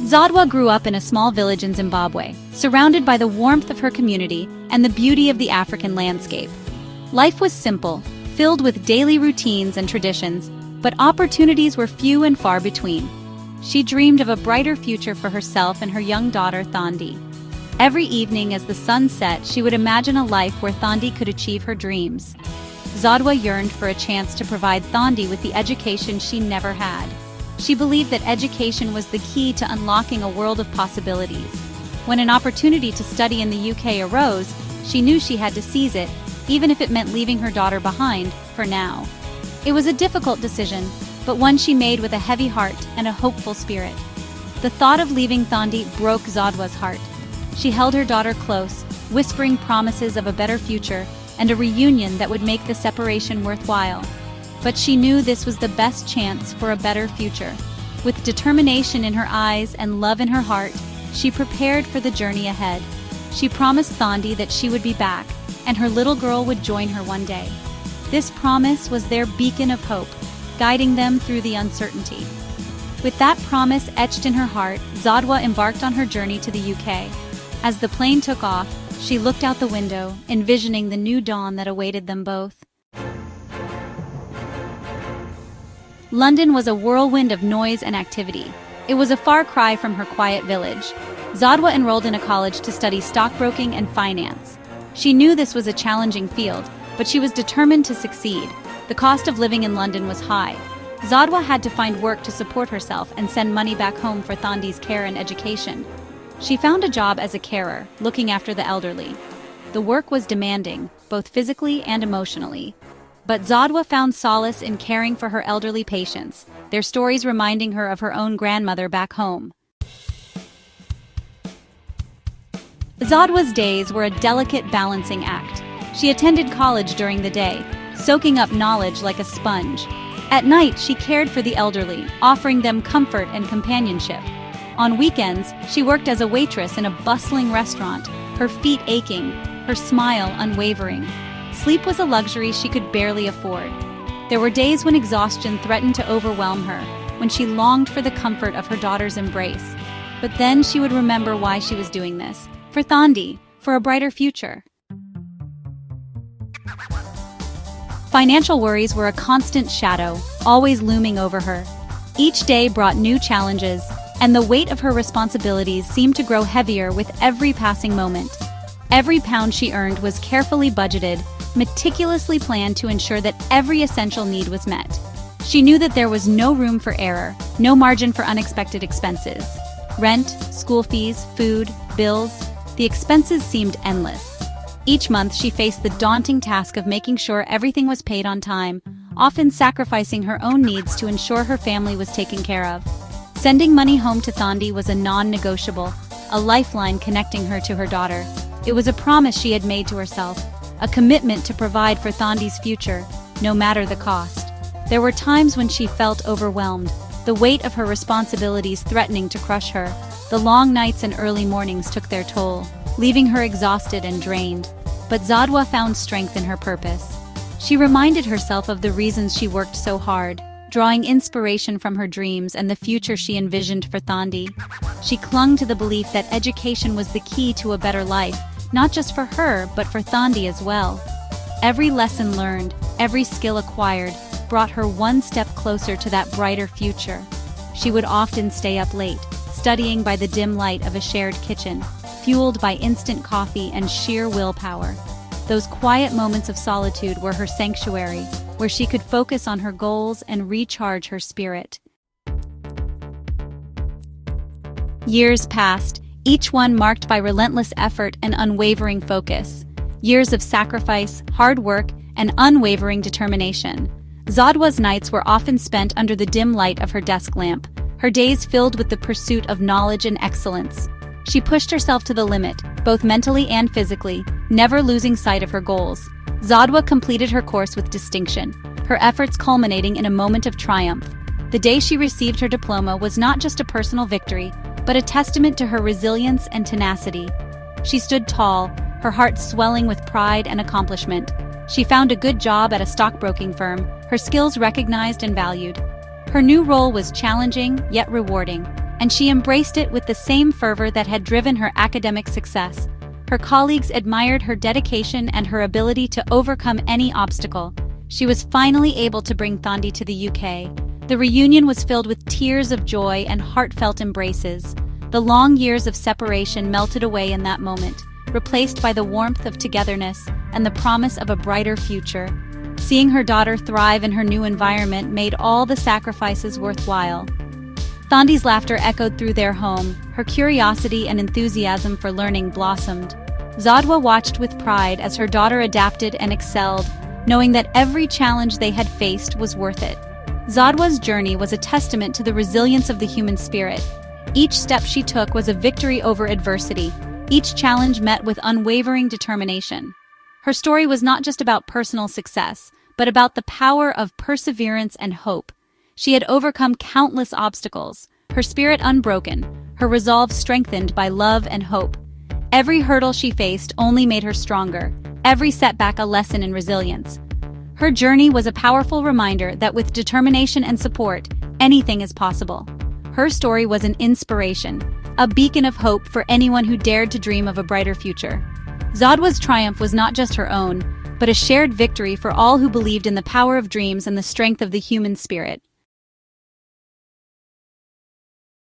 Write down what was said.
Zodwa grew up in a small village in Zimbabwe, surrounded by the warmth of her community and the beauty of the African landscape. Life was simple, filled with daily routines and traditions, but opportunities were few and far between. She dreamed of a brighter future for herself and her young daughter Thandi. Every evening as the sun set, she would imagine a life where Thandi could achieve her dreams. Zodwa yearned for a chance to provide Thandi with the education she never had. She believed that education was the key to unlocking a world of possibilities. When an opportunity to study in the UK arose, she knew she had to seize it, even if it meant leaving her daughter behind, for now. It was a difficult decision, but one she made with a heavy heart and a hopeful spirit. The thought of leaving Thandi broke Zodwa's heart. She held her daughter close, whispering promises of a better future and a reunion that would make the separation worthwhile. But she knew this was the best chance for a better future. With determination in her eyes and love in her heart, she prepared for the journey ahead. She promised Thandi that she would be back, and her little girl would join her one day. This promise was their beacon of hope, guiding them through the uncertainty. With that promise etched in her heart, Zodwa embarked on her journey to the UK. As the plane took off, she looked out the window, envisioning the new dawn that awaited them both. London was a whirlwind of noise and activity. It was a far cry from her quiet village. Zodwa enrolled in a college to study stockbroking and finance. She knew this was a challenging field, but she was determined to succeed. The cost of living in London was high. Zodwa had to find work to support herself and send money back home for Thandi's care and education. She found a job as a carer, looking after the elderly. The work was demanding, both physically and emotionally. But Zodwa found solace in caring for her elderly patients, their stories reminding her of her own grandmother back home. Zodwa's days were a delicate balancing act. She attended college during the day, soaking up knowledge like a sponge. At night, she cared for the elderly, offering them comfort and companionship. On weekends, she worked as a waitress in a bustling restaurant, her feet aching, her smile unwavering. Sleep was a luxury she could barely afford. There were days when exhaustion threatened to overwhelm her, when she longed for the comfort of her daughter's embrace. But then she would remember why she was doing this. For Thandi, for a brighter future. Financial worries were a constant shadow, always looming over her. Each day brought new challenges, and the weight of her responsibilities seemed to grow heavier with every passing moment. Every pound she earned was carefully budgeted, meticulously planned to ensure that every essential need was met. She knew that there was no room for error, no margin for unexpected expenses. Rent, school fees, food, bills, the expenses seemed endless. Each month she faced the daunting task of making sure everything was paid on time, often sacrificing her own needs to ensure her family was taken care of. Sending money home to Thandi was a non-negotiable, a lifeline connecting her to her daughter. It was a promise she had made to herself, a commitment to provide for Thandi's future, no matter the cost. There were times when she felt overwhelmed, the weight of her responsibilities threatening to crush her. The long nights and early mornings took their toll, leaving her exhausted and drained. But Zodwa found strength in her purpose. She reminded herself of the reasons she worked so hard, drawing inspiration from her dreams and the future she envisioned for Thandi. She clung to the belief that education was the key to a better life, not just for her, but for Thandi as well. Every lesson learned, every skill acquired, brought her one step closer to that brighter future. She would often stay up late, studying by the dim light of a shared kitchen, fueled by instant coffee and sheer willpower. Those quiet moments of solitude were her sanctuary, where she could focus on her goals and recharge her spirit. Years passed, each one marked by relentless effort and unwavering focus. Years of sacrifice, hard work, and unwavering determination. Zodwa's nights were often spent under the dim light of her desk lamp, her days filled with the pursuit of knowledge and excellence. She pushed herself to the limit, both mentally and physically, never losing sight of her goals. Zodwa completed her course with distinction, her efforts culminating in a moment of triumph. The day she received her diploma was not just a personal victory, but a testament to her resilience and tenacity. She stood tall, her heart swelling with pride and accomplishment. She found a good job at a stockbroking firm, her skills recognized and valued. Her new role was challenging, yet rewarding. and she embraced it with the same fervor that had driven her academic success. Her colleagues admired her dedication and her ability to overcome any obstacle. She was finally able to bring Thandi to the UK. The reunion was filled with tears of joy and heartfelt embraces. The long years of separation melted away in that moment, replaced by the warmth of togetherness and the promise of a brighter future. Seeing her daughter thrive in her new environment made all the sacrifices worthwhile. Thandi's laughter echoed through their home, her curiosity and enthusiasm for learning blossomed. Zodwa watched with pride as her daughter adapted and excelled, knowing that every challenge they had faced was worth it. Zodwa's journey was a testament to the resilience of the human spirit. Each step she took was a victory over adversity, each challenge met with unwavering determination. Her story was not just about personal success, but about the power of perseverance and hope. She had overcome countless obstacles, her spirit unbroken, her resolve strengthened by love and hope. Every hurdle she faced only made her stronger, every setback a lesson in resilience. Her journey was a powerful reminder that with determination and support, anything is possible. Her story was an inspiration, a beacon of hope for anyone who dared to dream of a brighter future. Zodwa's triumph was not just her own, but a shared victory for all who believed in the power of dreams and the strength of the human spirit.